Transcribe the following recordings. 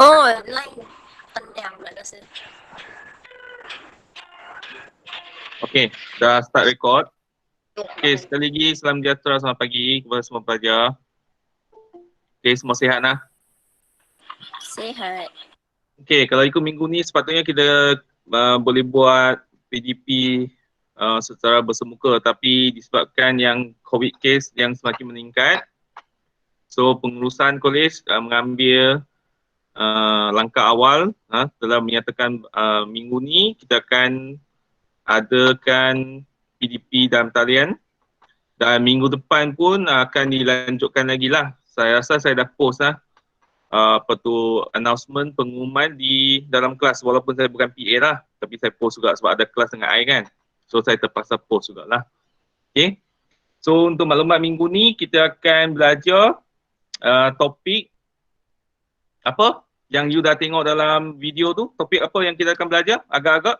Oh, lain. Pandang nak rasa. Okay, dah start record. Okay, sekali lagi salam sejahtera, selamat pagi kepada semua pelajar. Okay, semua sihat lah. Sihat. Okay, kalau ikut minggu ni sepatutnya kita boleh buat PDP secara bersemuka, tapi disebabkan yang COVID case yang semakin meningkat, so pengurusan kolej mengambil langkah awal telah menyatakan minggu ni kita akan adakan PDP dalam talian, dan minggu depan pun akan dilanjutkan lagi lah. Saya rasa saya dah post lah announcement, pengumuman di dalam kelas, walaupun saya bukan PA lah, tapi saya post juga sebab ada kelas dengan I kan, so saya terpaksa post jugalah. Okay, so untuk maklumat minggu ni kita akan belajar topik apa yang you dah tengok dalam video tu. Topik apa yang kita akan belajar agak-agak?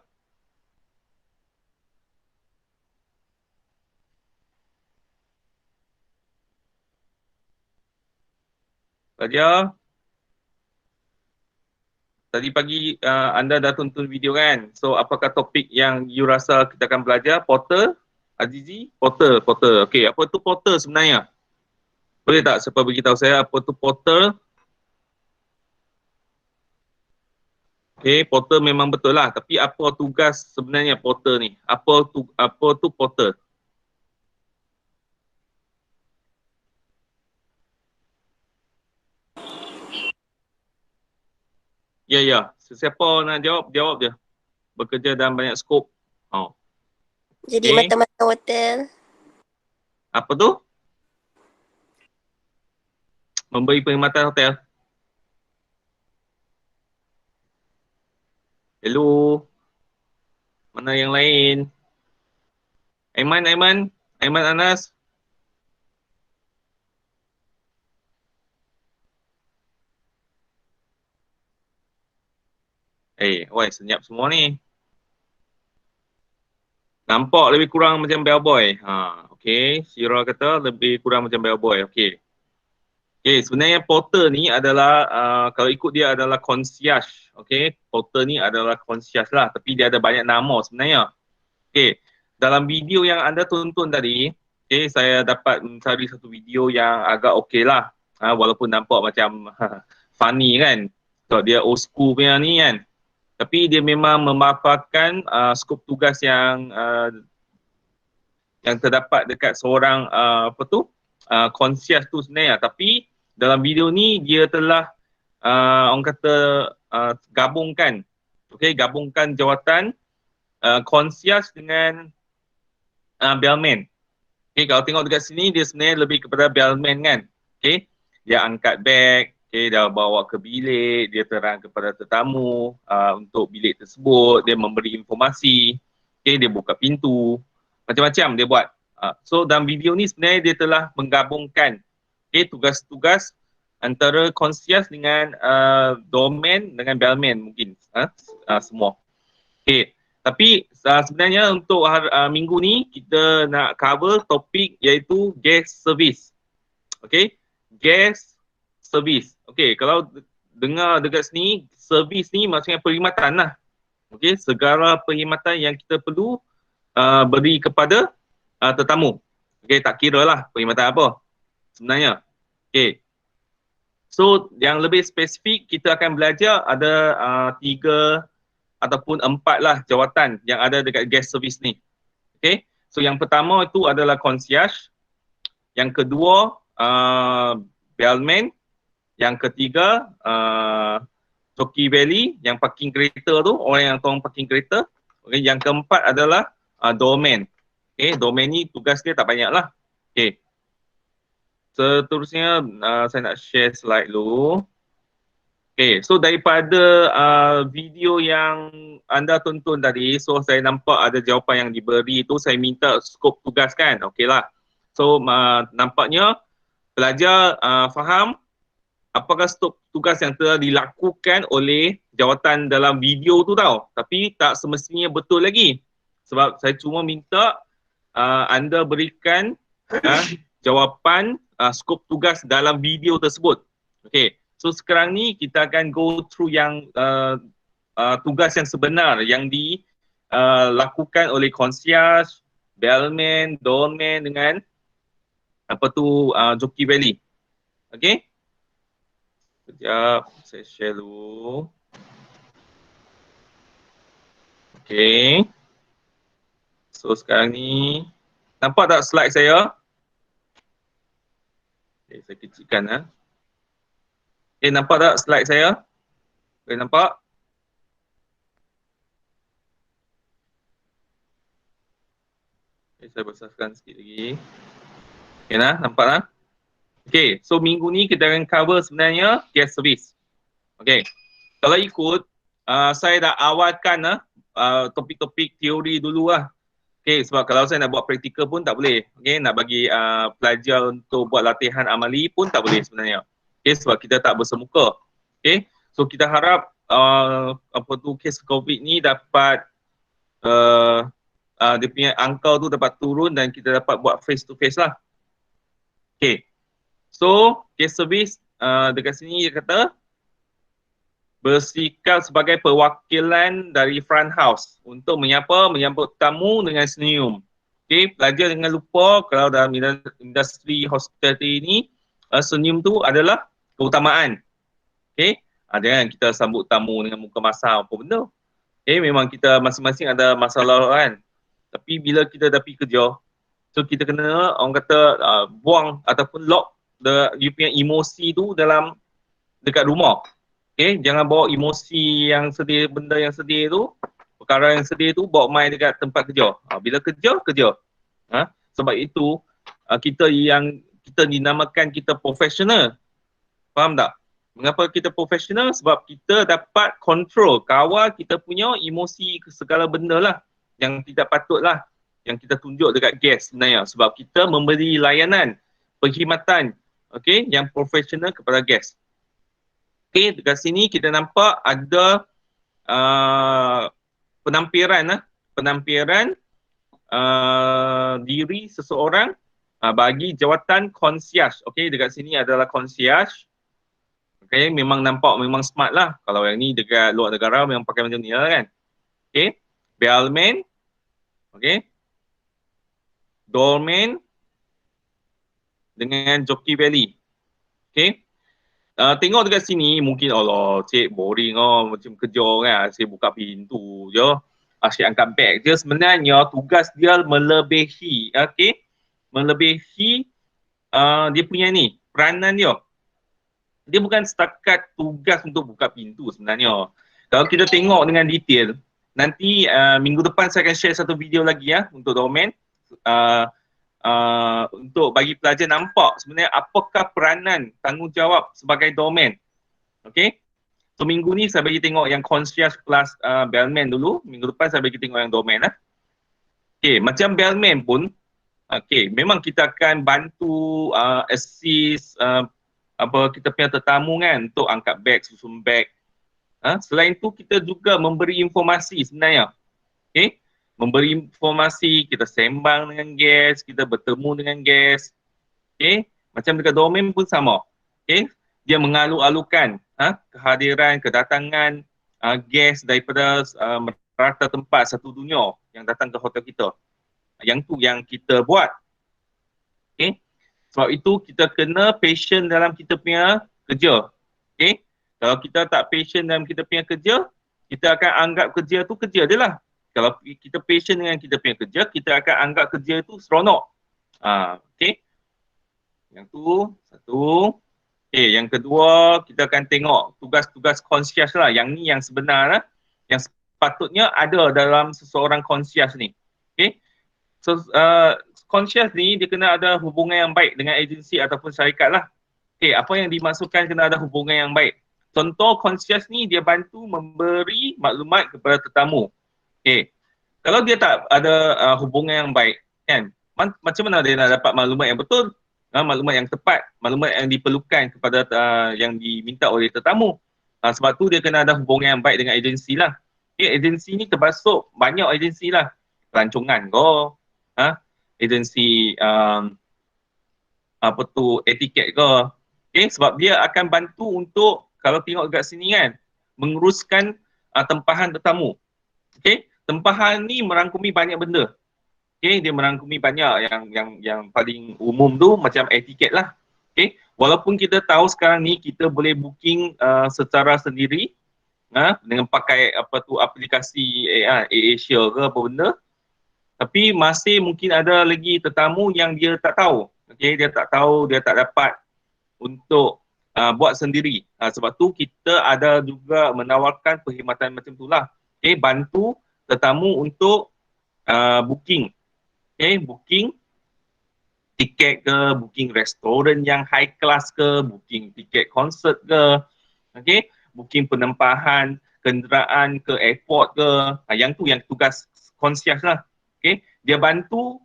Belajar. Tadi pagi anda dah tonton video kan? So apakah topik yang you rasa kita akan belajar? Portal? Azizi? Portal. Okay, apa tu portal sebenarnya? Boleh tak siapa beritahu saya apa tu portal? Okay, portal memang betul lah. Tapi apa tugas sebenarnya portal ni? Apa tu portal? Ya. Sesiapa nak jawab je. Bekerja dalam banyak skop. Oh. Jadi Okay. mata-mata hotel. Apa tu? Memberi perkhidmatan hotel. Hello. Mana yang lain? Aiman Anas. Why senyap semua ni. Nampak lebih kurang macam bellboy. Okay. Syira kata lebih kurang macam bellboy. Okay. Okay, sebenarnya porter ni adalah, kalau ikut dia adalah concierge. Okay, porter ni adalah concierge lah. Tapi dia ada banyak nama sebenarnya. Okay, dalam video yang anda tonton tadi, okay, saya dapat mencari satu video yang agak okay lah. Walaupun nampak macam funny kan. So, dia old school punya ni kan. Tapi dia memang memaparkan skop tugas yang terdapat dekat seorang concierge tu sebenarnya. Tapi dalam video ni dia telah orang kata gabungkan jawatan concierge dengan bellman. Okay, kalau tengok dekat sini dia sebenarnya lebih kepada bellman kan. Okay, dia angkat beg, okay, dia bawa ke bilik, dia terang kepada tetamu untuk bilik tersebut, dia memberi informasi, okay, dia buka pintu, macam-macam dia buat. So dalam video ni sebenarnya dia telah menggabungkan tugas-tugas antara concierge dengan doorman dengan bellman mungkin semua. Okay. Tapi sebenarnya untuk minggu ni kita nak cover topik iaitu gas service. Okay, gas service. Okay, kalau dengar dekat sini, service ni maksudnya perkhidmatan lah. Okay, segala perkhidmatan yang kita perlu beri kepada tetamu. Okay, tak kira lah perkhidmatan apa sebenarnya. Okay. So yang lebih spesifik kita akan belajar ada 3 ataupun 4 lah jawatan yang ada dekat gas service ni. Okay. So yang pertama itu adalah concierge. Yang kedua bellman. Yang ketiga jockey valley yang parking kereta tu, orang yang tolong parking kereta. Okay. Yang keempat adalah doorman. Okay. Doorman ni tugas dia tak banyak lah. Okay. Seterusnya saya nak share slide dulu. Okay, so daripada video yang anda tonton tadi, so saya nampak ada jawapan yang diberi tu, saya minta skop tugas kan, okey lah. So nampaknya pelajar faham apakah skop tugas yang telah dilakukan oleh jawatan dalam video tu tau. Tapi tak semestinya betul lagi. Sebab saya cuma minta anda berikan jawapan skop tugas dalam video tersebut. Okey. So sekarang ni kita akan go through yang tugas yang sebenar yang dilakukan oleh concierge, bellman, doorman dengan Jockey Valley. Okay? Sekejap, saya share dulu. Okay. So sekarang ni, nampak tak slide saya? Okay, saya kecilkan. Okay, nampak tak slide saya? Okay, nampak? Okay, saya besarkan sikit lagi. Okay, nampak lah? Okay, so minggu ni kita akan cover sebenarnya guest service. Okay, kalau ikut, saya dah awalkan topik-topik teori dulu lah. Okay, sebab kalau saya nak buat praktikal pun tak boleh. Okay, nak bagi pelajar untuk buat latihan amali pun tak boleh sebenarnya. Okay, sebab kita tak bersemuka. Okay, so kita harap kes COVID ni dapat dia punya angka tu dapat turun dan kita dapat buat face to face lah. Okay, so case service dekat sini dia kata bersikap sebagai perwakilan dari front house untuk menyambut tamu dengan senyum. Okay, pelajar jangan lupa kalau dalam industri hospitality ini senyum tu adalah keutamaan. Okay, jangan kita sambut tamu dengan muka masam apa benda. Okay, memang kita masing-masing ada masalah kan. Tapi bila kita dah pergi kerja, so kita kena orang kata buang ataupun lock you punya emosi tu dalam dekat rumah. Okay, jangan bawa emosi yang sedih, benda yang sedih tu, perkara yang sedih tu bawa main dekat tempat kerja. Bila kerja. Sebab itu kita dinamakan kita profesional. Faham tak? Mengapa kita profesional? Sebab kita dapat kontrol, kawal kita punya emosi segala benda lah yang tidak patut lah yang kita tunjuk dekat guest sebenarnya. Sebab kita memberi layanan, perkhidmatan yang profesional kepada guest. Okay, dekat sini kita nampak ada penampilan diri seseorang bagi jawatan concierge. Okay, dekat sini adalah concierge. Okay, memang nampak memang smart lah. Kalau yang ni dekat luar negara memang pakai macam ni lah kan. Okay, bellman. Okay, doorman dengan Jockey Valley. Okay. Tengok dekat sini mungkin Allah cik boring macam kerja kan, asyik buka pintu je, asyik angkat beg je. Sebenarnya tugas dia melebihi dia punya ni peranan dia. Dia bukan setakat tugas untuk buka pintu sebenarnya. Kalau kita tengok dengan detail, nanti minggu depan saya akan share satu video lagi untuk domain untuk bagi pelajar nampak sebenarnya apakah peranan tanggungjawab sebagai doorman. Okay. So minggu ni saya bagi tengok yang concierge plus bellman dulu. Minggu depan saya bagi tengok yang doorman lah. Okay, macam bellman pun memang kita akan bantu assist kita punya tetamu kan untuk angkat beg, susun beg. Selain tu kita juga memberi informasi sebenarnya. Okay. Memberi informasi, kita sembang dengan guest, kita bertemu dengan guest. Okay, macam dekat domain pun sama. Okay, dia mengalu-alukan kehadiran, kedatangan guest daripada merata tempat satu dunia yang datang ke hotel kita. Yang tu yang kita buat. Okay, sebab itu kita kena patient dalam kita punya kerja. Okay, kalau kita tak patient dalam kita punya kerja, kita akan anggap kerja tu kerja je lah. Kalau kita patient dengan kita punya kerja, kita akan anggap kerja itu seronok. Okay. Yang tu, satu. Okay, yang kedua, kita akan tengok tugas-tugas concierge lah. Yang ni yang sebenar lah. Yang sepatutnya ada dalam seseorang concierge ni. Okay. So, concierge ni, dia kena ada hubungan yang baik dengan agensi ataupun syarikat lah. Okay, apa yang dimaksudkan kena ada hubungan yang baik? Contoh concierge ni, dia bantu memberi maklumat kepada tetamu. Okay. Kalau dia tak ada hubungan yang baik, kan, macam mana dia nak dapat maklumat yang betul, maklumat yang tepat, maklumat yang diperlukan kepada yang diminta oleh tetamu. Sebab tu dia kena ada hubungan yang baik dengan agensi lah. Okay, agensi ni termasuk banyak agensi lah. Pelancongan ko, agensi etiket ko, Okay, sebab dia akan bantu untuk, kalau tengok dekat sini kan, menguruskan tempahan tetamu. Okay, tempahan ni merangkumi banyak benda. Okay, dia merangkumi banyak yang paling umum tu macam etiket lah. Okay, walaupun kita tahu sekarang ni kita boleh booking secara sendiri dengan pakai apa tu aplikasi AirAsia ke apa benda, tapi masih mungkin ada lagi tetamu yang dia tak tahu. Okay, dia tak tahu, dia tak dapat untuk buat sendiri. Sebab tu kita ada juga menawarkan perkhidmatan macam itulah. Okay, bantu tetamu untuk booking. Okay, booking tiket ke, booking restoran yang high class ke, booking tiket konsert ke, okay, booking penempahan kenderaan ke airport ke, yang tu yang tugas concierge lah. Okay, dia bantu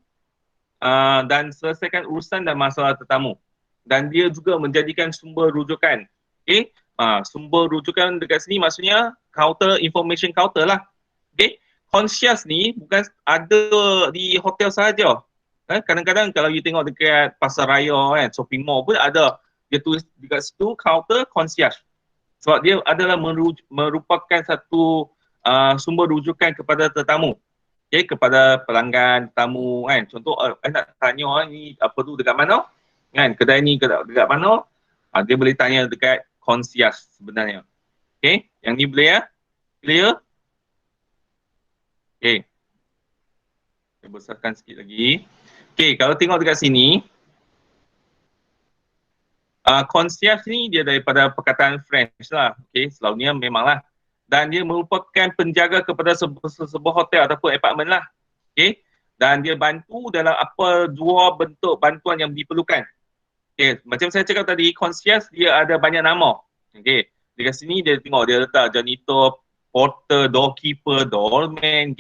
dan selesaikan urusan dan masalah tetamu. Dan dia juga menjadikan sumber rujukan. Okay, sumber rujukan dekat sini maksudnya counter, information counter lah. Okay, concierge ni bukan ada di hotel sahaja. Kadang-kadang kalau you tengok dekat pasar raya kan, shopping mall pun ada, dia tulis dekat situ counter concierge. Sebab dia adalah merupakan satu sumber rujukan kepada tetamu. Okay, kepada pelanggan, tetamu kan. Contoh, nak tanya ni apa tu dekat mana? Kan, kedai ni dekat mana? Dia boleh tanya dekat concierge sebenarnya. Okay, yang ni boleh ya? Clear? Okay, saya besarkan sikit lagi. Okay, kalau tengok dekat sini, concierge ni dia daripada perkataan French lah. Okay, selalunya memanglah. Dan dia merupakan penjaga kepada sebuah hotel ataupun apartment lah. Okay, dan dia bantu dalam apa dua bentuk bantuan yang diperlukan. Okay, macam saya cakap tadi, concierge dia ada banyak nama. Okay, dekat sini dia tengok dia letak janitor, porter, doorkeeper, doorman,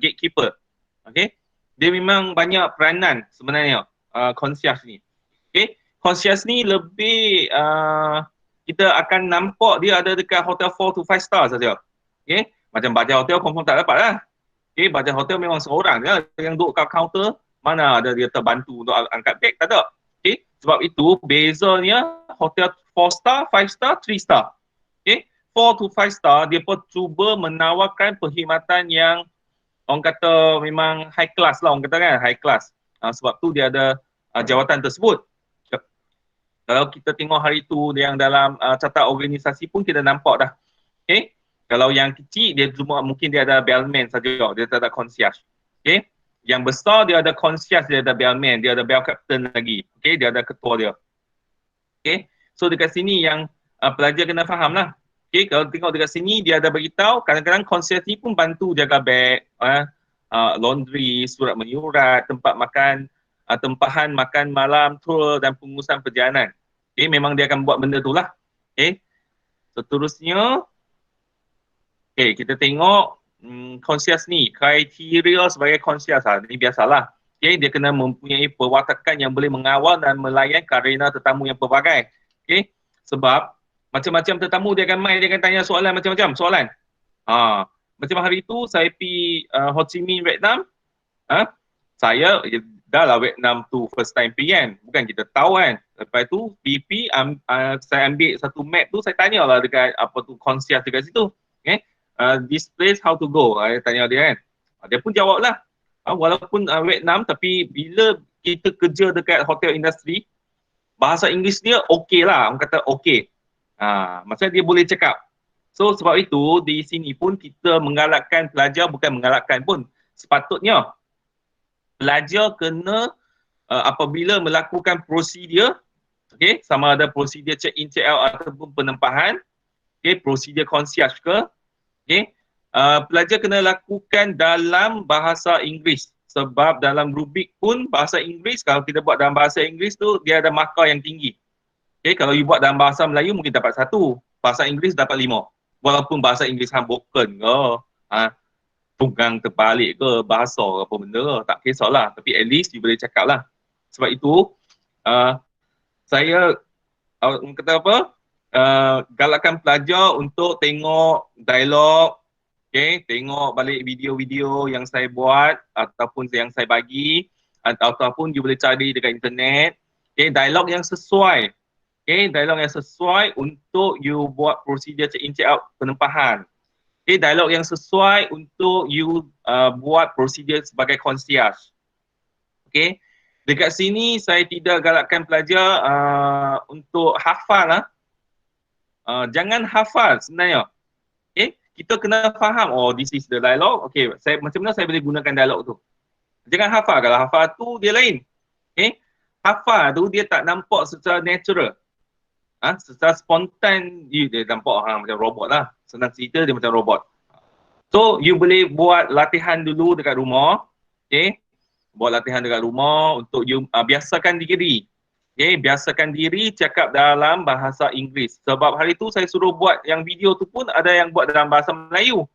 gatekeeper. Okay, dia memang banyak peranan sebenarnya concierge ni. Okay, concierge ni lebih kita akan nampak dia ada dekat hotel 4 to 5 star saja. Okay, macam budget hotel confirm tak dapat lah. Okay, budget hotel memang seorang je yang duduk kat counter, mana ada dia terbantu untuk angkat beg, tak ada. Okay, sebab itu bezanya hotel 4 star, 5 star, 3 star. Okay, 4 to 5 star dia pun cuba menawarkan perkhidmatan yang orang kata memang high class lah, orang kata kan high class. Sebab tu dia ada jawatan tersebut. Kalau kita tengok hari tu yang dalam catat organisasi pun kita nampak dah. Okay, kalau yang kecil dia cuma mungkin dia ada bellman saja, dia tak ada concierge. Okay, yang besar dia ada concierge, dia ada bellman, dia ada bell captain lagi. Okay, dia ada ketua dia. Okay, so dekat sini yang pelajar kena faham lah. Okay, kalau tengok dekat sini dia ada beritahu kadang-kadang concierge ni pun bantu jaga beg, laundry, surat menyurat, tempat makan, tempahan makan malam, tour dan pengurusan perjalanan. Okay, memang dia akan buat benda tu lah. Okay, seterusnya, okay, kita tengok concierge ni, kriteria sebagai concierge lah. Ini biasalah. Okay, dia kena mempunyai perwatakan yang boleh mengawal dan melayan karena tetamu yang pelbagai. Okay, sebab macam-macam tetamu dia akan main, dia akan tanya soalan macam-macam soalan. Macam hari tu saya pergi Ho Chi Minh, Vietnam. Saya dah lah Vietnam tu first time pergi kan. Bukan kita tahu kan. Lepas tu PP saya ambil satu map tu, saya tanyalah dekat apa tu concierge dekat situ. Okay, this place how to go? Saya tanya dia kan. Dia pun jawab lah. Walaupun Vietnam, tapi bila kita kerja dekat hotel industri, bahasa Inggeris dia okey lah. Orang kata okey. Maksudnya dia boleh cakap. So sebab itu di sini pun kita menggalakkan pelajar, bukan menggalakkan pun, sepatutnya pelajar kena apabila melakukan prosedur, okay, sama ada prosedur check-in, check-out ataupun penempahan, okay, prosedur concierge ke, okay, pelajar kena lakukan dalam bahasa Inggeris. Sebab dalam rubrik pun bahasa Inggeris, kalau kita buat dalam bahasa Inggeris tu, dia ada markah yang tinggi. Okay, kalau you buat dalam bahasa Melayu mungkin dapat 1, bahasa Inggeris dapat 5. Walaupun bahasa Inggeris broken ke, tunggang terbalik ke, bahasa ke apa benda ke, tak kisahlah. Tapi at least you boleh cakap lah. Sebab itu, saya kata apa, galakkan pelajar untuk tengok dialog, okay, tengok balik video-video yang saya buat ataupun yang saya bagi, ataupun you boleh cari dekat internet, okay, dialog yang sesuai. Okay, dialog yang sesuai untuk you buat prosedur check in check out penempahan. Okay, dialog yang sesuai untuk you buat prosedur sebagai concierge. Okay, dekat sini saya tidak galakkan pelajar untuk hafal lah. Jangan hafal sebenarnya. Okay, kita kena faham, oh this is the dialog. Okay, macam mana saya boleh gunakan dialog tu. Jangan hafal, kalau hafal tu dia lain. Okay, hafal tu dia tak nampak secara natural. Secara spontan dia nampak macam robot lah. Senang cerita dia macam robot. So you boleh buat latihan dulu dekat rumah. Okay, buat latihan dekat rumah untuk you biasakan diri. Okay, biasakan diri cakap dalam bahasa Inggeris. Sebab hari tu saya suruh buat yang video tu pun ada yang buat dalam bahasa Melayu.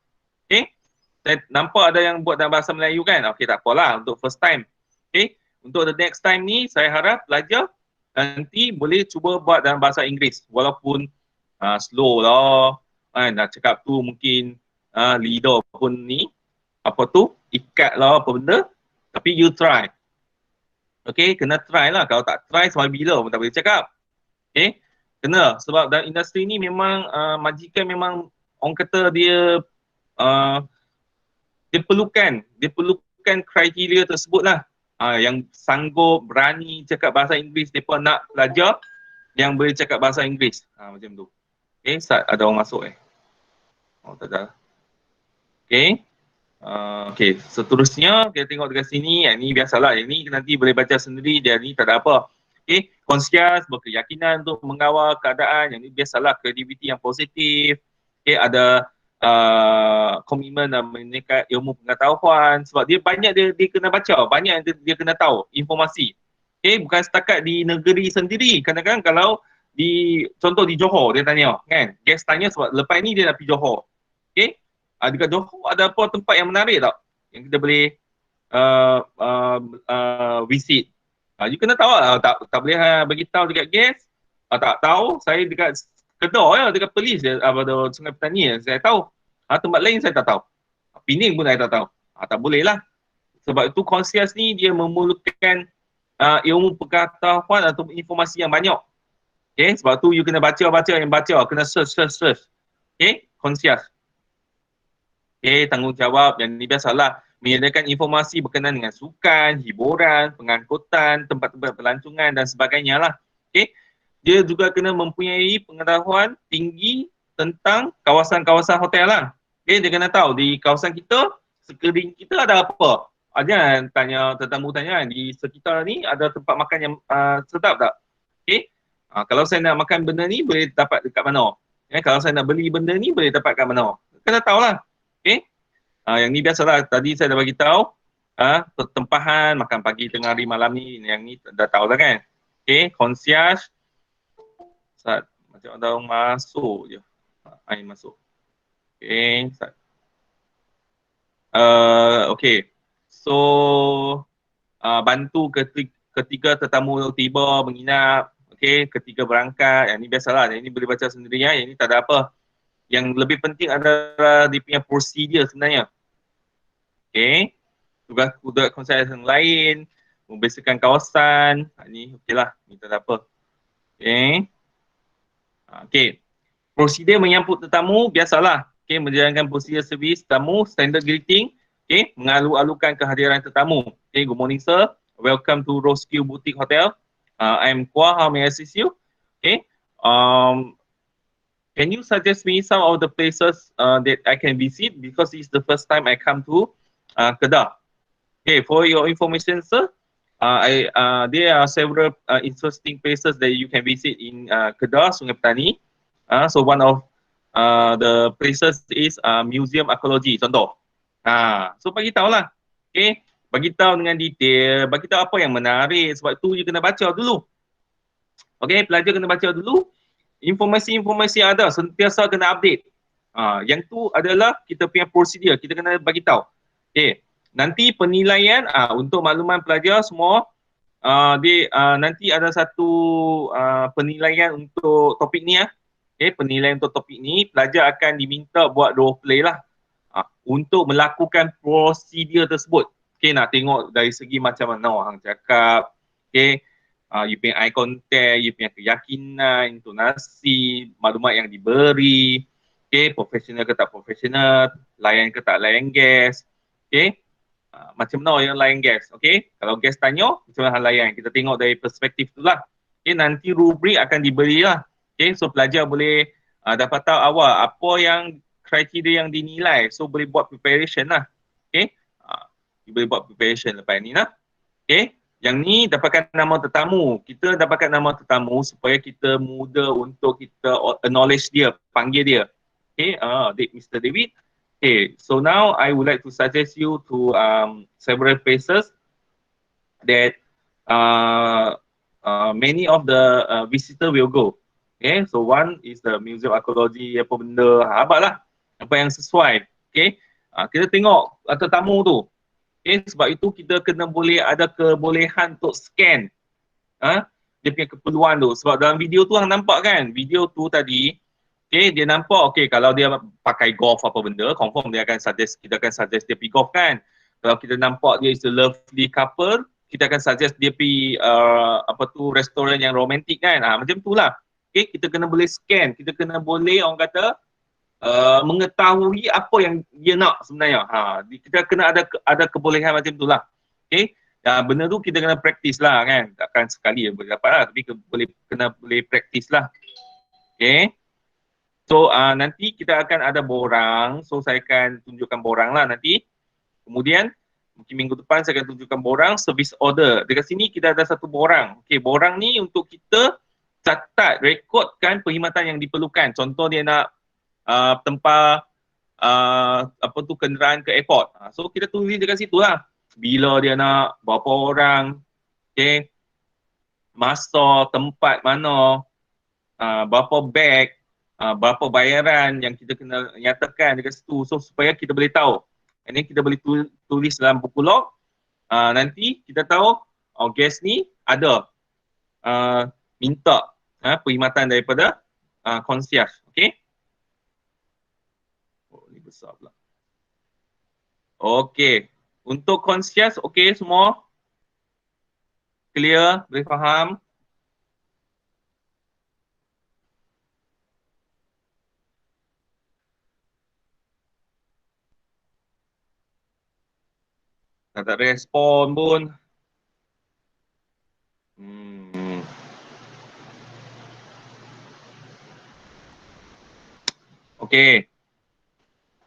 Okay, saya nampak ada yang buat dalam bahasa Melayu kan. Okay, tak apalah untuk first time. Okay, untuk the next time ni saya harap pelajar nanti boleh cuba buat dalam bahasa Inggeris walaupun slow lah nak cakap tu mungkin leader pun ni apa tu ikat lah apa benda, tapi you try. Okay, kena try lah. Kalau tak try sampai bila pun tak boleh cakap. Okay, kena, sebab dalam industri ni memang majikan memang orang kata dia perlukan kriteria tersebut lah. Yang sanggup, berani cakap bahasa Inggeris, mereka nak pelajar yang boleh cakap bahasa Inggeris. Macam tu. Okay, ada orang masuk Oh, tak ada. Okay. Okay, seterusnya kita tengok dekat sini. Yang ni biasalah, yang ni nanti boleh baca sendiri, dia ni tak ada apa. Okay, concierge berkeyakinan untuk mengawal keadaan. Yang ni biasalah, kreativiti yang positif. Okay, ada komitmen dan meningkat ilmu pengetahuan, sebab dia banyak dia kena baca, banyak dia kena tahu informasi. Okay, bukan setakat di negeri sendiri. Kadang-kadang kalau contoh di Johor dia tanya kan, guest tanya sebab lepas ni dia nak pergi Johor. Okay, dekat Johor ada apa tempat yang menarik tak yang kita boleh visit. You kena tahu lah, tak boleh bagi tahu dekat guest. Tak tahu, saya dekat Kedah dekat Perlis pada Sungai Petani saya tahu. Tempat lain saya tak tahu. Pening pun saya tak tahu. Tak boleh lah. Sebab itu concierge ni dia memerlukan ilmu pengetahuan atau informasi yang banyak. Okay, sebab tu you kena baca, kena search. Okay, concierge. Okay, tanggungjawab yang ni biasalah menyediakan informasi berkenaan dengan sukan, hiburan, pengangkutan, tempat-tempat pelancongan dan sebagainya lah. Okay, dia juga kena mempunyai pengetahuan tinggi tentang kawasan-kawasan hotel lah. Okay, dia kena tahu di kawasan kita, sekeliling kita ada apa. Jangan tanya tetamu tanya di sekitar ni ada tempat makan yang sedap tak. Okay, kalau saya nak makan benda ni boleh dapat dekat mana. Kalau saya nak beli benda ni boleh dapat kat mana. Kena tahu lah. Okay, yang ni biasalah tadi saya dah bagi tahu. Pertempahan, makan pagi, tengah hari, malam ni, yang ni dah tahu lah kan. Okay, concierge. Macam ada orang masuk je. Air masuk. Okay. Okay. So, bantu ketika tetamu tiba, menginap. Okay, ketika berangkat. Yang ni biasalah. Yang ni boleh baca sendiri. Yang ni tak ada apa. Yang lebih penting adalah dia punya prosedur sebenarnya. Okay. Tugas konsep yang lain. Membersihkan kawasan. Ni okey lah. Ni tak ada apa. Okay. Okay, prosedur menyambut tetamu biasalah. Okay, menjalankan prosedur servis tetamu, standard greeting. Okay, mengalu-alukan kehadiran tetamu. Okay, good morning sir. Welcome to Rosekill Boutique Hotel. I'm Kwa, how may I assist you? Okay, can you suggest me some of the places that I can visit because it's the first time I come to Kedah. Okay, for your information sir, there are several interesting places that you can visit in Kedah, Sungai Petani. So one of the places is Museum Arkeologi, contoh. So bagi tahu lah. Okay, bagi tahu dengan detail, bagi tahu apa yang menarik. Sebab tu you kena baca dulu. Okay, pelajar kena baca dulu. Informasi-informasi yang ada, sentiasa kena update. Yang tu adalah kita punya prosedur, kita kena bagi tahu. Okay. Nanti penilaian untuk makluman pelajar semua, nanti ada satu penilaian untuk topik ni. Okay, penilaian untuk topik ni, pelajar akan diminta buat role play lah untuk melakukan prosedur tersebut. Okay, nak tengok dari segi macam mana orang cakap. Okay, You punya eye contact, you punya keyakinan, intonasi, maklumat yang diberi, okay, profesional ke tak profesional, layan ke tak layan guest, okay. Macam mana orang layan guest, okay. Kalau guest tanya, macam mana layan, kita tengok dari perspektif tu lah. Okay, nanti rubrik akan diberi lah, okay. So pelajar boleh dapat tahu awal apa yang kriteria yang dinilai, so boleh buat preparation lah, okay. Boleh buat preparation lepas ni lah, okay. Yang ni dapatkan nama tetamu. Kita dapatkan nama tetamu supaya kita mudah untuk kita acknowledge dia, panggil dia. Okay, Mr. David. Okay, so now I would like to suggest you to several places that many of the visitor will go. Okay, so one is the Museum Archaeology, apa benda, apa lah, apa yang sesuai. Okay, kita tengok tetamu tu. Okay, sebab itu kita kena boleh ada kebolehan untuk scan dia punya keperluan tu. Sebab dalam video tu hang nampak kan, video tu tadi, okay, dia nampak okay, kalau dia pakai golf apa benda, confirm dia akan suggest, kita akan suggest dia pergi golf kan. Kalau kita nampak dia is a lovely couple, kita akan suggest dia pergi apa tu, restoran yang romantik kan. Macam tu lah. Okay, kita kena boleh scan, kita kena boleh orang kata mengetahui apa yang dia nak sebenarnya. Kita kena ada kebolehan macam tu lah. Okay. Benda tu kita kena praktis lah kan. Takkan sekali boleh dapat lah. Tapi boleh praktis lah. Okay. So nanti kita akan ada borang. So saya akan tunjukkan borang lah nanti. Kemudian mungkin minggu depan saya akan tunjukkan borang service order. Dekat sini kita ada satu borang. Okay, borang ni untuk kita catat, rekodkan perkhidmatan yang diperlukan. Contoh dia nak tempat apa tu, kenderaan ke airport. So kita tulis dekat situ lah. Bila dia nak, berapa orang, okay, masa, tempat mana, berapa beg, berapa bayaran yang kita kena nyatakan dekat situ. So supaya kita boleh tahu. Ini kita boleh tulis dalam buku log. Nanti kita tahu guest ni ada minta perkhidmatan daripada concierge. Okay. Ini besar pula. Okay. Untuk concierge, okay semua? Clear? Boleh faham? Tak respon pun. Okay.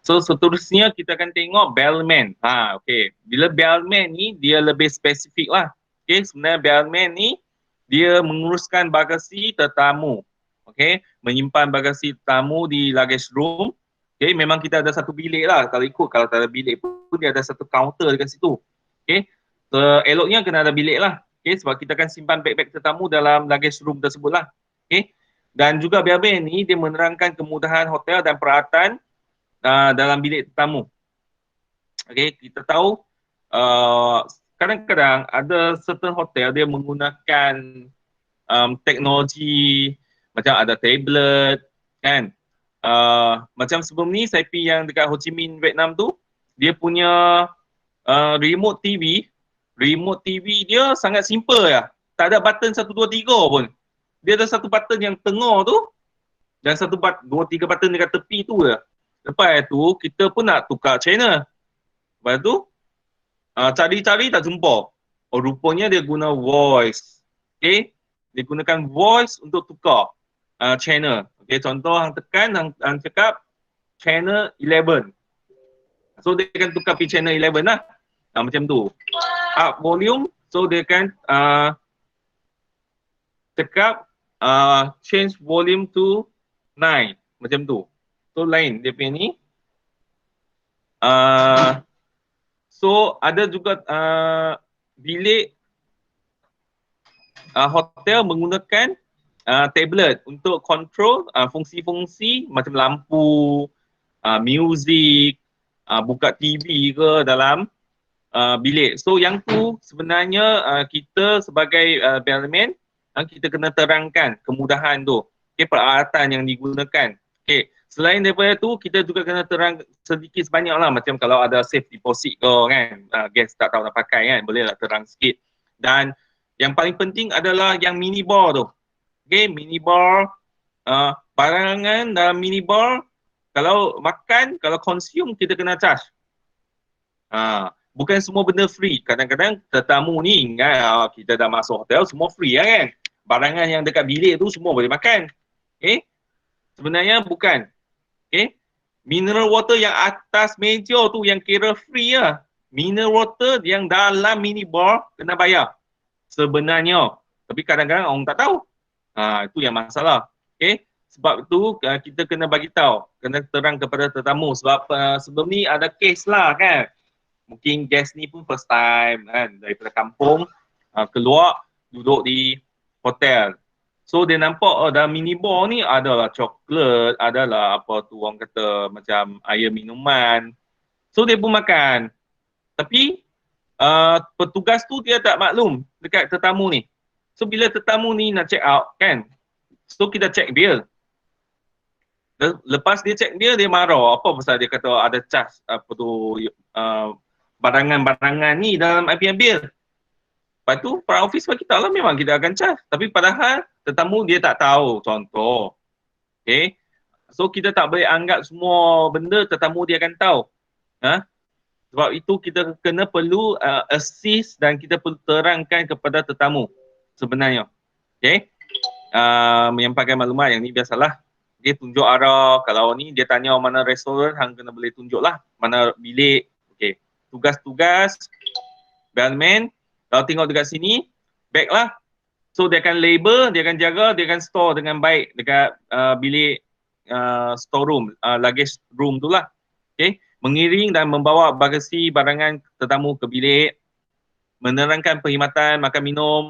So seterusnya kita akan tengok bellman. Okay. Bila bellman ni dia lebih spesifik lah. Okay, sebenarnya bellman ni dia menguruskan bagasi tetamu. Okay, menyimpan bagasi tetamu di luggage room. Okay, memang kita ada satu bilik lah. Kalau tak ada bilik pun dia ada satu counter dekat situ. Okay, so, eloknya kena ada bilik lah. Okay, sebab kita akan simpan beg-beg tetamu dalam luggage room tersebut lah. Okay, dan juga bellman ni dia menerangkan kemudahan hotel dan peralatan dalam bilik tetamu. Okay, kita tahu kadang-kadang ada certain hotel dia menggunakan teknologi macam ada tablet kan. Macam sebelum ni saya pergi yang dekat Ho Chi Minh Vietnam tu, dia punya remote TV dia sangat simple ya. Tak ada button 1 2 3 pun. Dia ada satu button yang tengah tu dan 1 2 3 button dekat tepi tu je. Lepas tu kita pun nak tukar channel. Lepas tu cari-cari tak jumpa. Rupanya dia guna voice. Okay. Dia gunakan voice untuk tukar channel. Okay, contoh hang tekan, hang cakap channel 11. So dia akan tukar pergi channel 11 lah. Macam tu. Up volume, so dia akan cakap change volume to 9. Macam tu. So lain dia punya ni. So ada juga bilik hotel menggunakan tablet untuk control fungsi-fungsi macam lampu, music, buka TV ke dalam bilik. So yang tu sebenarnya kita sebagai bellman kita kena terangkan kemudahan tu. Okay, peralatan yang digunakan. Okay. Selain daripada tu, kita juga kena terang sedikit sebanyak lah. Macam kalau ada safe deposit ke kan, guest tak tahu nak pakai kan, bolehlah terang sikit. Dan Yang paling penting adalah yang mini bar tu. Okay, mini bar, barangan dalam mini bar, kalau makan, kalau consume kita kena charge. Bukan semua benda free. Kadang-kadang tetamu ni ingat kita dah masuk hotel semua free lah kan. Barangan yang dekat bilik tu semua boleh makan. Okay, sebenarnya bukan. Okay, mineral water yang atas meja tu yang kira free lah. Mineral water yang dalam mini bar kena bayar sebenarnya. Tapi kadang-kadang orang tak tahu. Itu yang masalah. Okay, sebab tu kita kena bagi tahu, kena terang kepada tetamu sebab sebelum ni ada kes lah kan. Mungkin guest ni pun first time kan daripada kampung keluar duduk di hotel. So dia nampak dalam mini bar ni adalah coklat, adalah apa tu orang kata macam air minuman. So dia pun makan. Tapi petugas tu dia tak maklum dekat tetamu ni. So bila tetamu ni nak check out kan, so kita check bil. Lepas dia check bil, dia marah. Apa pasal dia kata ada charge apa tu barangan-barangan ni dalam IPM bil. Lepas tu para office bagi tahu lah memang kita akan charge. Tapi padahal tetamu dia tak tahu contoh. Okay. So kita tak boleh anggap semua benda tetamu dia akan tahu. Sebab itu kita kena perlu assist dan kita perlu terangkan kepada tetamu sebenarnya. Okay. Menyampaikan maklumat yang ni biasalah. Dia tunjuk arah. Kalau ni dia tanya mana restoran, hang kena boleh tunjuk lah. Mana bilik. Okay. Tugas-tugas bellman, kalau tengok dekat sini, bag lah. So dia akan label, dia akan jaga, dia akan store dengan baik dekat bilik storeroom, luggage room tu lah. Okay. Mengiring dan membawa bagasi barangan tetamu ke bilik, menerangkan perkhidmatan makan minum,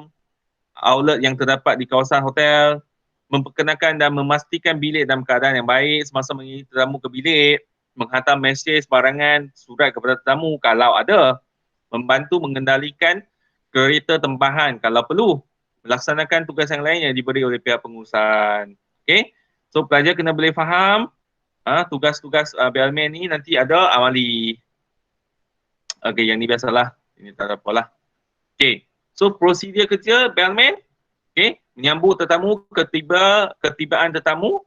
outlet yang terdapat di kawasan hotel, memperkenalkan dan memastikan bilik dalam keadaan yang baik semasa mengiring tetamu ke bilik, menghantar mesej barangan surat kepada tetamu kalau ada, membantu mengendalikan kereta tempahan kalau perlu, melaksanakan tugas yang lain yang diberi oleh pihak pengurusan. Okay, so pelajar kena boleh faham tugas-tugas bellman ni nanti ada amali. Okay, yang ni biasalah, ini tak ada apalah. Okay, so prosedur kerja bellman, okay, menyambut tetamu, ketibaan tetamu,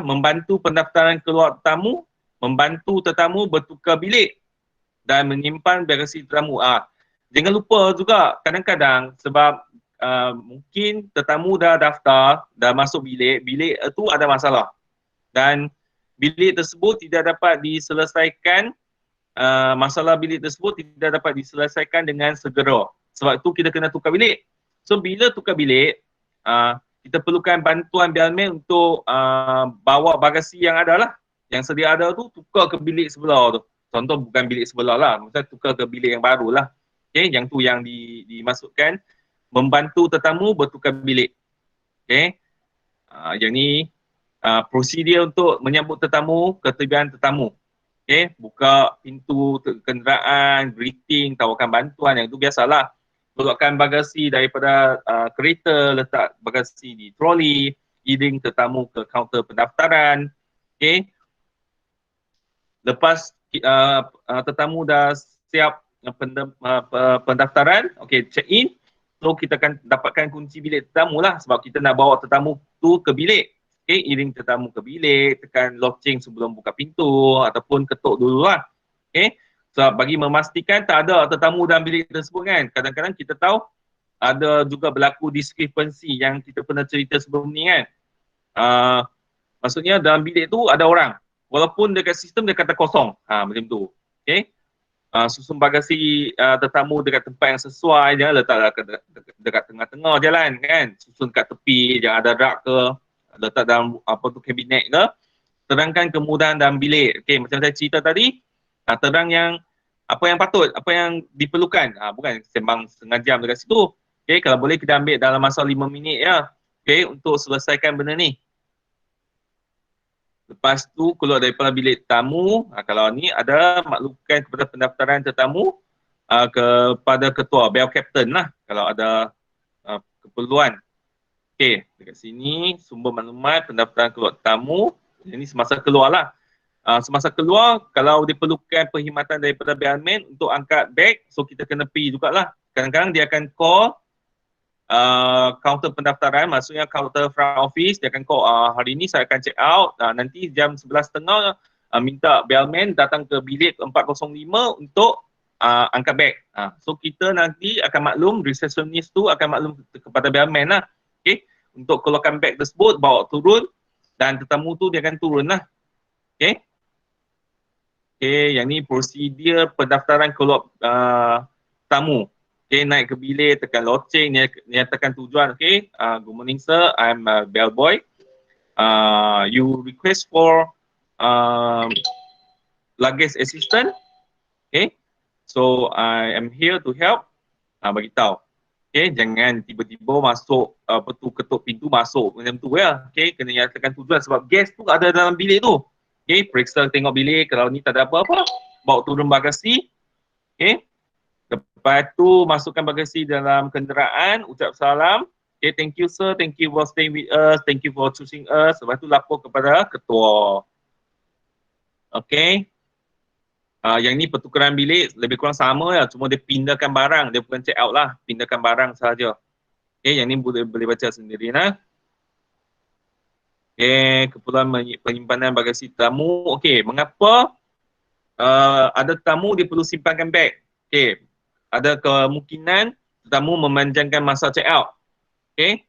membantu pendaftaran keluar tetamu, membantu tetamu bertukar bilik dan menyimpan bagasi tetamu. Jangan lupa juga kadang-kadang sebab mungkin tetamu dah daftar, dah masuk bilik, bilik itu ada masalah dan bilik tersebut tidak dapat diselesaikan, masalah bilik tersebut tidak dapat diselesaikan dengan segera. Sebab itu kita kena tukar bilik. So bila tukar bilik, kita perlukan bantuan bellman untuk bawa bagasi yang ada lah, yang sedia ada tu tukar ke bilik sebelah tu. Contoh bukan bilik sebelah lah, maksudnya tukar ke bilik yang baru lah. Okay, yang tu yang dimasukkan, membantu tetamu bertukar bilik. Okay, yang ni prosedur untuk menyambut tetamu, ketibaan tetamu. Okay, buka pintu kenderaan, greeting, tawarkan bantuan, yang tu biasalah. Keluarkan bagasi daripada kereta, letak bagasi di troli, iring tetamu ke kaunter pendaftaran. Okay, lepas tetamu dah siap pendaftaran, okay, check in. So kita akan dapatkan kunci bilik tetamu lah sebab kita nak bawa tetamu tu ke bilik. Okay, iring tetamu ke bilik, tekan loceng sebelum buka pintu ataupun ketuk dulu lah. Okay, so bagi memastikan tak ada tetamu dalam bilik tersebut kan. Kadang-kadang kita tahu ada juga berlaku diskrepansi yang kita pernah cerita sebelum ni kan. Maksudnya dalam bilik tu ada orang. Walaupun dekat sistem dia kata kosong. Macam tu. Okay. Susun bagasi tetamu dekat tempat yang sesuai, jangan letak dekat tengah-tengah jalan kan. Susun kat tepi, jangan ada rak ke, letak dalam apa tu kabinet ke. Terangkan kemudahan dalam bilik. Okay, macam saya cerita tadi, terang yang apa yang patut, apa yang diperlukan. Bukan sembang setengah jam dekat situ. Okay, kalau boleh kita ambil dalam masa 5 minit ya. Okay, untuk selesaikan benda ni. Lepas tu keluar daripada bilik tamu, kalau ni ada maklumkan kepada pendaftaran tetamu kepada ketua, bell captain lah kalau ada keperluan. Okey, dekat sini sumber maklumat pendaftaran keluar tamu, ini semasa keluar lah. Semasa keluar, kalau diperlukan perkhidmatan daripada bellman untuk angkat beg, so kita kena pergi jugalah. Kadang-kadang dia akan call kaunter pendaftaran, maksudnya kaunter front office. Dia akan call, hari ini saya akan check out, nanti jam 11.30 minta bellman datang ke bilik 405 untuk angkat beg. So kita nanti akan maklum, receptionist tu akan maklum kepada bellman lah, okay, untuk keluarkan beg tersebut, bawa turun, dan tetamu tu dia akan turun lah. Okay. Okay, yang ni prosedur pendaftaran keluar tamu. Okay, naik ke bilik, tekan loceng, nyatakan tujuan. Okay, good morning sir, I'm a bellboy. You request for luggage assistant. Okay, so I am here to help. Bagi tahu. Okay, jangan tiba-tiba masuk, ketuk pintu masuk macam tu ya. Okay, kena nyatakan tujuan sebab guest tu ada dalam bilik tu. Okay, periksa tengok bilik, kalau ni tak ada apa-apa, bawa turun bagasi. Okay, lepas tu masukkan bagasi dalam kenderaan, ucap salam. Okay, thank you sir, thank you for staying with us, thank you for choosing us. Lepas tu lapor kepada ketua. Okay. Yang ni pertukaran bilik lebih kurang sama lah, cuma dia pindahkan barang, dia bukan check out lah, pindahkan barang sahaja. Okay, yang ni boleh baca sendiri lah. Okay, keperluan penyimpanan bagasi tamu. Okay, mengapa ada tetamu dia perlu simpankan beg? Okay, ada kemungkinan tetamu memanjangkan masa check out. Okay,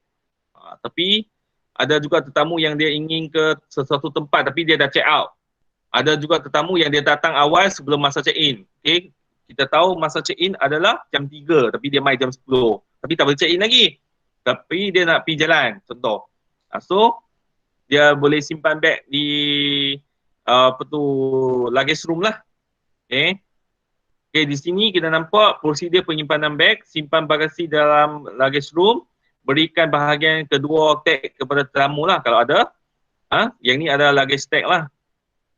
tapi ada juga tetamu yang dia ingin ke sesuatu tempat tapi dia dah check out. Ada juga tetamu yang dia datang awal sebelum masa check-in. Okay, kita tahu masa check-in adalah jam 3 tapi dia mai jam 10. Tapi tak boleh check-in lagi. Tapi dia nak pergi jalan, contoh. So, dia boleh simpan beg di luggage room lah. Okay. Okay, di sini kita nampak prosedur penyimpanan beg, simpan bagasi dalam luggage room, berikan bahagian kedua tag kepada tetamu lah kalau ada. Yang ni adalah luggage tag lah.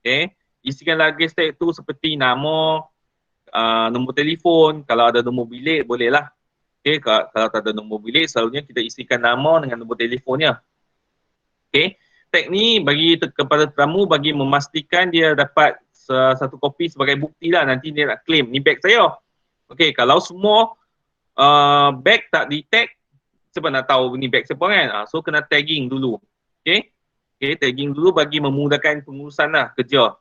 Okay, isikan luggage tag tu seperti nama, nombor telefon, kalau ada nombor bilik boleh lah. Okay, kalau tak ada nombor bilik, selalunya kita isikan nama dengan nombor telefonnya. Okay, tag ni bagi kepada tetamu bagi memastikan dia dapat satu kopi sebagai bukti lah, nanti dia nak claim, ni beg saya. Okay, kalau semua beg tak di tag, siapa nak tahu ni beg siapa kan? So kena tagging dulu. Okay. Okay, tagging dulu bagi memudahkan pengurusan lah, kerja.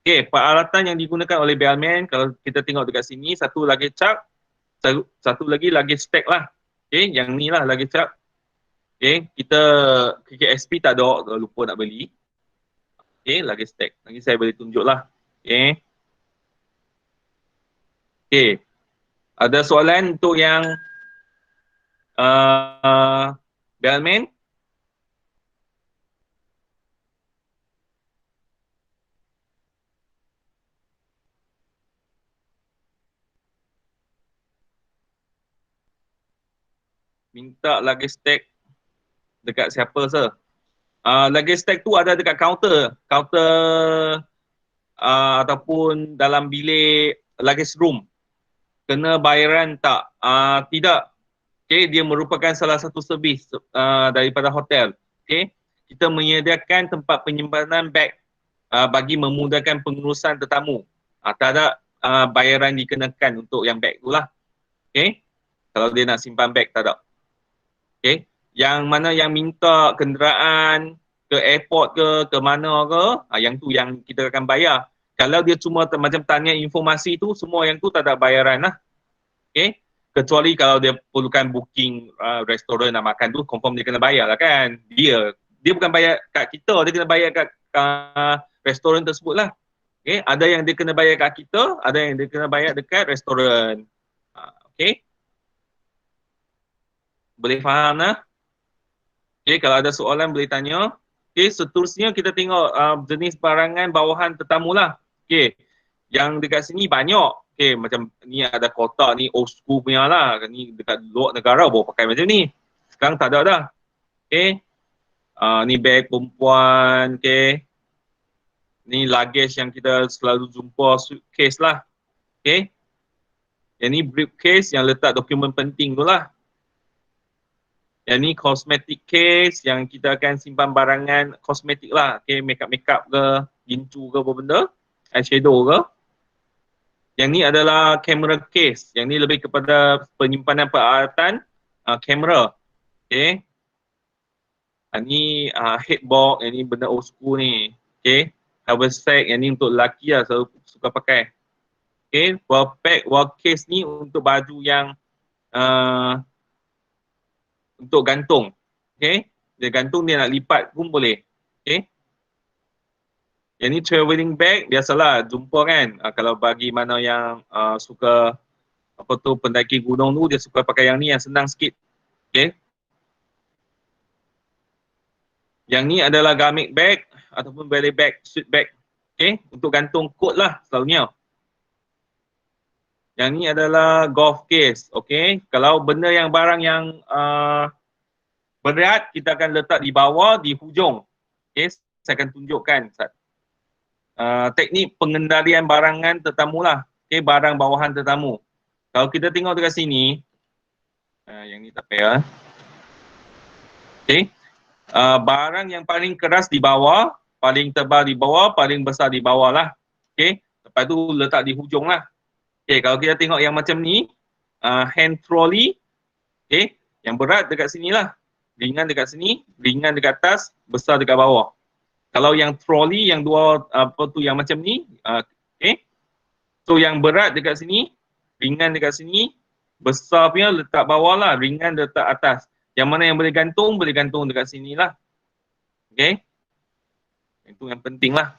Okay, peralatan yang digunakan oleh bellman, kalau kita tengok dekat sini, satu luggage chuck, satu lagi luggage tag lah. Okay, yang ni lah luggage chuck. Okay, kita KKSP tak ada, lupa nak beli. Okay, luggage tag. Nanti saya boleh tunjuk lah. Okay. Okay, ada soalan untuk yang bellman? Minta luggage tag dekat siapa sir? Luggage tag tu ada dekat kaunter ataupun dalam bilik luggage room. Kena bayaran tak? Tidak. Okay, dia merupakan salah satu servis daripada hotel. Okay, kita menyediakan tempat penyimpanan beg bagi memudahkan pengurusan tetamu. Tak ada bayaran dikenakan untuk yang beg tu lah. Okay, kalau dia nak simpan beg tak ada. Okay, yang mana yang minta kenderaan ke airport ke mana ke, yang tu yang kita akan bayar. Kalau dia cuma macam tanya informasi tu, semua yang tu tak ada bayaran lah. Okay, kecuali kalau dia perlukan booking restoran nak makan tu, confirm dia kena bayar lah kan. Dia bukan bayar kat kita, dia kena bayar kat restoran tersebut lah. Okay, ada yang dia kena bayar kat kita, ada yang dia kena bayar dekat restoran. Okay, boleh faham lah? Okay, kalau ada soalan boleh tanya. Okay, seterusnya kita tengok jenis barangan bawahan tetamu lah. Okay, yang dekat sini banyak. Okay, macam ni ada kotak ni old school punya lah. Ni dekat luar negara bawa pakai macam ni. Sekarang tak ada dah. Okay, ni beg perempuan. Okay, ni luggage yang kita selalu jumpa, suitcase lah. Okay, yang ni briefcase yang letak dokumen penting tu lah. Yang ni cosmetic case yang kita akan simpan barangan kosmetik lah. Okay, makeup ke, gincu ke apa benda, eyeshadow ke. Yang ni adalah camera case. Yang ni lebih kepada penyimpanan peralatan kamera. Okay. Ni headboard, yang ni benda old school ni. Okay. Haversack, yang ni untuk lelaki lah, selalu suka pakai. Okay. Wall pack, wall case ni untuk baju yang untuk gantung. Okay. Dia gantung, dia nak lipat pun boleh. Okay. Yang ni travelling bag, biasalah jumpa kan. Kalau bagi mana yang suka pendaki gunung tu, dia suka pakai yang ni yang senang sikit. Okay. Yang ni adalah garment bag ataupun belly bag, suit bag. Okay. Untuk gantung coat lah selalunya. Yang ni adalah golf case. Okay. Kalau benda yang barang yang berat, kita akan letak di bawah, di hujung. Okay. Saya akan tunjukkan teknik pengendalian barangan tetamu lah. Okay, barang bawahan tetamu. Kalau kita tengok dekat sini, yang ni tak payah. Okay, barang yang paling keras di bawah, paling tebal di bawah, paling besar di bawah lah. Okay, lepas tu letak di hujung lah. Okay, kalau kita tengok yang macam ni, hand trolley, okay, yang berat dekat sini lah. Ringan dekat sini, ringan dekat atas, besar dekat bawah. Kalau yang trolley, yang dua yang macam ni, okay. So yang berat dekat sini, ringan dekat sini, besar punya letak bawah lah, ringan letak atas. Yang mana yang boleh gantung dekat sini lah. Okay. Itu yang penting lah.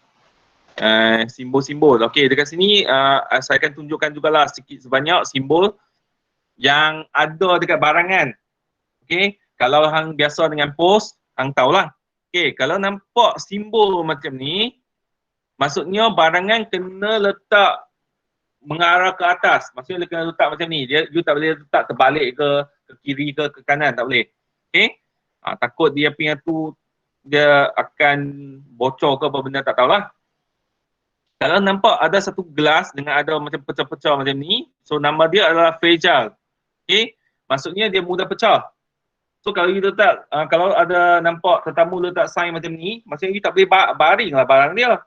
Simbol-simbol. Okay, dekat sini saya akan tunjukkan jugalah sikit sebanyak simbol yang ada dekat barangan. Okay, kalau hang biasa dengan pos, hang tahulah. Okay, kalau nampak simbol macam ni, maksudnya barangan kena letak mengarah ke atas. Maksudnya dia kena letak macam ni. You tak boleh letak terbalik ke kiri ke kanan, tak boleh. Okay, takut dia punya tu, dia akan bocor ke apa benda, tak tahulah. Kalau nampak ada satu gelas dengan ada macam pecah-pecah macam ni, so nama dia adalah fragile. Okay, maksudnya dia mudah pecah. So kalau you letak, kalau ada nampak tetamu letak sign macam ni, maksudnya you tak boleh baring lah barang dia.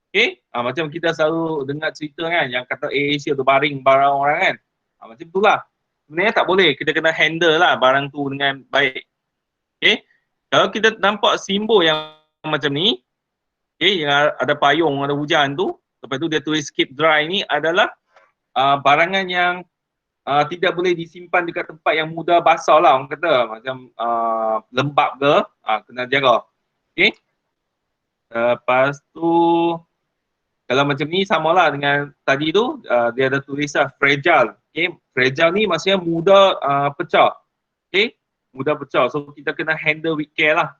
Okay, macam kita selalu dengar cerita kan, yang kata AirAsia tu baring barang orang kan. Macam itulah. Sebenarnya tak boleh, kita kena handle lah barang tu dengan baik. Okay, kalau kita nampak simbol yang macam ni, okay, yang ada payung, ada hujan tu, lepas tu dia tulis keep dry ni adalah barangan yang tidak boleh disimpan dekat tempat yang mudah basah lah, orang kata macam lembab ke, kena jaga. Okay. Lepas tu kalau macam ni samalah dengan tadi tu, dia ada tulis lah fragile. Okay. Fragile ni maksudnya mudah pecah. Okay. Mudah pecah, so kita kena handle with care lah.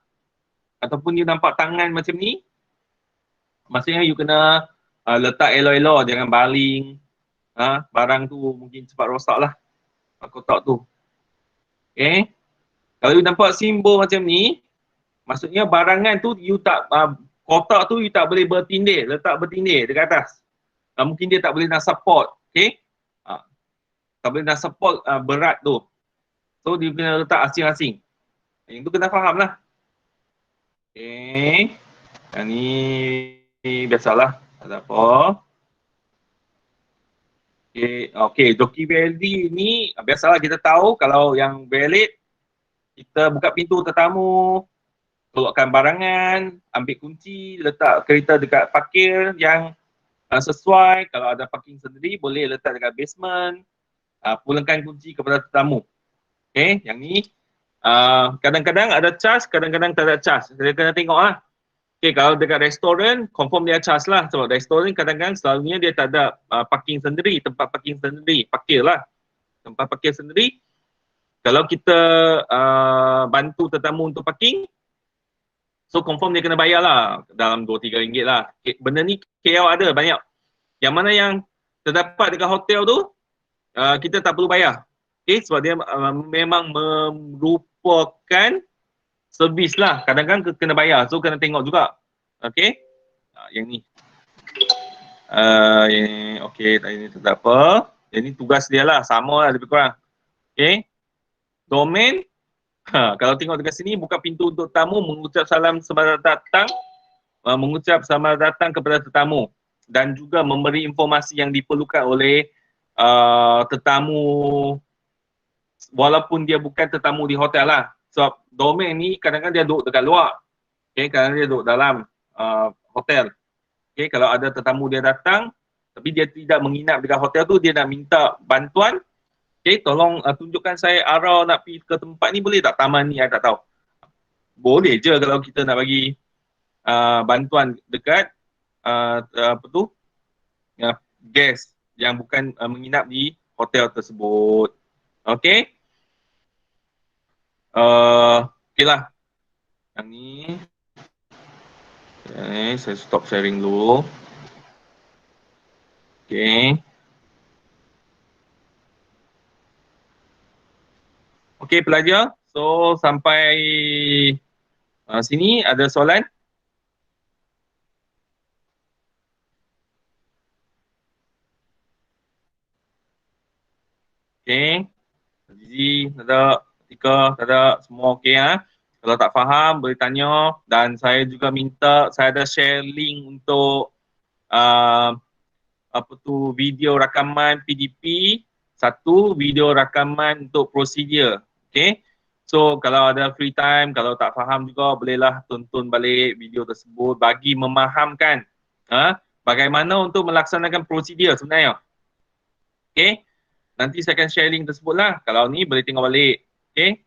Ataupun you nampak tangan macam ni, maksudnya you kena letak elok-elok, jangan baling. Barang tu mungkin cepat rosak lah, kotak tu. Okay. Kalau you nampak simbol macam ni, maksudnya barangan tu you tak, kotak tu you tak boleh bertindih, letak bertindih dekat atas. Mungkin dia tak boleh nak support. Okay. Tak boleh nak support berat tu. So dia kena letak asing-asing. Yang tu kena faham lah. Okay. Yang ni biasalah, tak ada apa. Okay, joki valid ni biasalah kita tahu kalau yang valid, kita buka pintu tetamu, keluarkan barangan, ambil kunci, letak kereta dekat parkir yang sesuai. Kalau ada parking sendiri boleh letak dekat basement, pulangkan kunci kepada tetamu. Okay, yang ni kadang-kadang ada charge, kadang-kadang tak ada charge. Kita kena tengok lah. Okay, kalau dekat restoran, confirm dia charge lah. Sebab restoran kadang-kadang selalunya dia tak ada parking sendiri, tempat parking sendiri, parkir lah. Tempat parkir sendiri. Kalau kita bantu tetamu untuk parking, so confirm dia kena bayar lah. Dalam RM2-3 lah. Okay, benda ni KL ada banyak. Yang mana yang terdapat dekat hotel tu, kita tak perlu bayar. Okay, sebab dia memang merupakan servis lah, kadang-kadang kena bayar, so kena tengok juga. Okay, yang ni okay, tadi ni tak apa, yang ni tugas dia lah, sama lah lebih kurang. Okay, domain, kalau tengok dekat sini, buka pintu untuk tamu, mengucap salam selamat datang, mengucap selamat datang kepada tetamu, dan juga memberi informasi yang diperlukan oleh tetamu walaupun dia bukan tetamu di hotel lah. Sebab domain ni kadang-kadang dia duduk dekat luar. Okay, kadang-kadang dia duduk dalam hotel. Okay, kalau ada tetamu dia datang, tapi dia tidak menginap dekat hotel tu, dia nak minta bantuan. Okay, tolong tunjukkan saya arah nak pergi ke tempat ni, boleh tak? Taman ni, saya tak tahu. Boleh je kalau kita nak bagi bantuan dekat apa tu, guest yang bukan menginap di hotel tersebut. Okay. Okay lah. Yang ni. Okay, saya stop sharing dulu. Okay. Okay pelajar. So sampai sini ada soalan? Okay. Zizi, tak ada. Tika, tak ada. Semua okay ha? Kalau tak faham, boleh tanya. Dan saya juga minta, saya ada share link untuk apa tu, video rakaman PDP, satu video rakaman untuk prosedur. Okay. So kalau ada free time, kalau tak faham juga, bolehlah tonton balik video tersebut bagi memahamkan bagaimana untuk melaksanakan prosedur sebenarnya. Okay. Nanti saya akan share link tersebut lah. Kalau ni boleh tengok balik. Okay.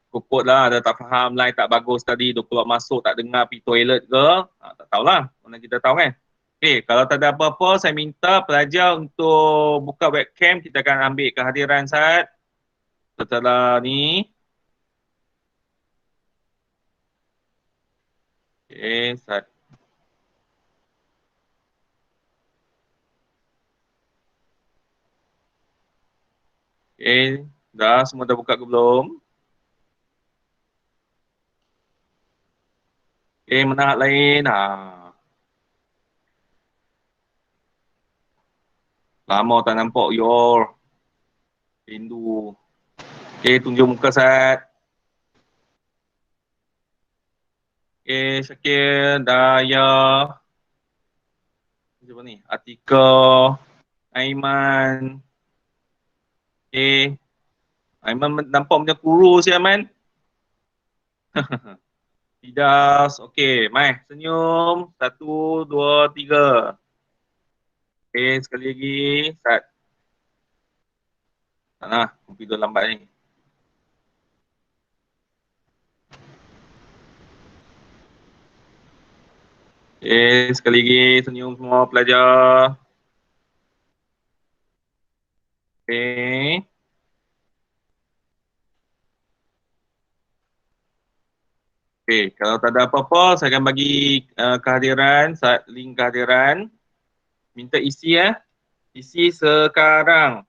Pokok lah, ada tak faham, line tak bagus tadi, dia keluar masuk, tak dengar, pergi toilet ke, tak tahulah, mana kita tahu kan. Okay, kalau tak ada apa-apa, saya minta pelajar untuk buka webcam, kita akan ambil kehadiran Saad setelah ni. Okay, Saad. Okay, dah semua dah buka ke belum? Okay, mana hak lain? Lama tak nampak your. Rindu. Okay, tunjuk muka Saad. Okay, Syakir, Daya. Siapa ni? Atika, Aiman. Okay. Aiman nampak macam kurus ya, Aiman. Fidas. Okay, mai senyum. 1, 2, 3. Okay, sekali lagi. Start. Tak nak, komputer lambat ni. Okay, sekali lagi. Senyum semua pelajar. Okay. Okay, kalau tak ada apa-apa, saya akan bagi kehadiran, link kehadiran. Minta isi ya. Isi sekarang.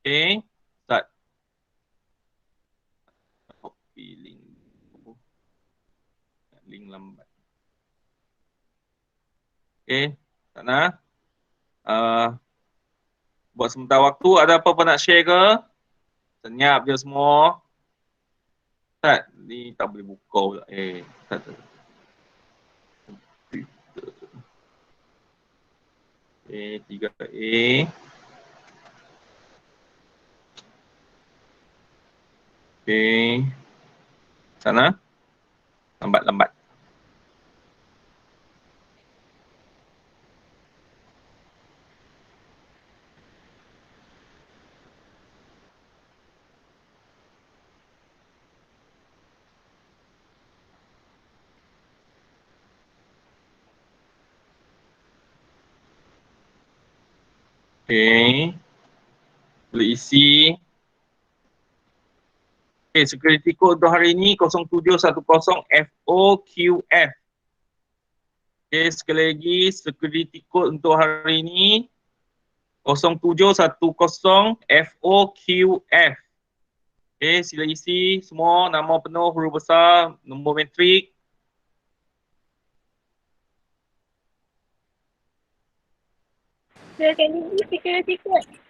Okay, start. Copy link. Link lambat. Okay, tak nak. Buat sementara waktu, ada apa-apa nak share ke? Senyap je semua. Tak, ni tak boleh buka pula. Tak. A 3A. Okay. Sana. Lambat-lambat. Okay. Boleh isi. Okay, security code untuk hari ini 0710 FOQF. Okay, sekali lagi security code untuk hari ini 0710 FOQF. Okay, sila isi semua nama penuh, huruf besar, nombor metrik. Security code.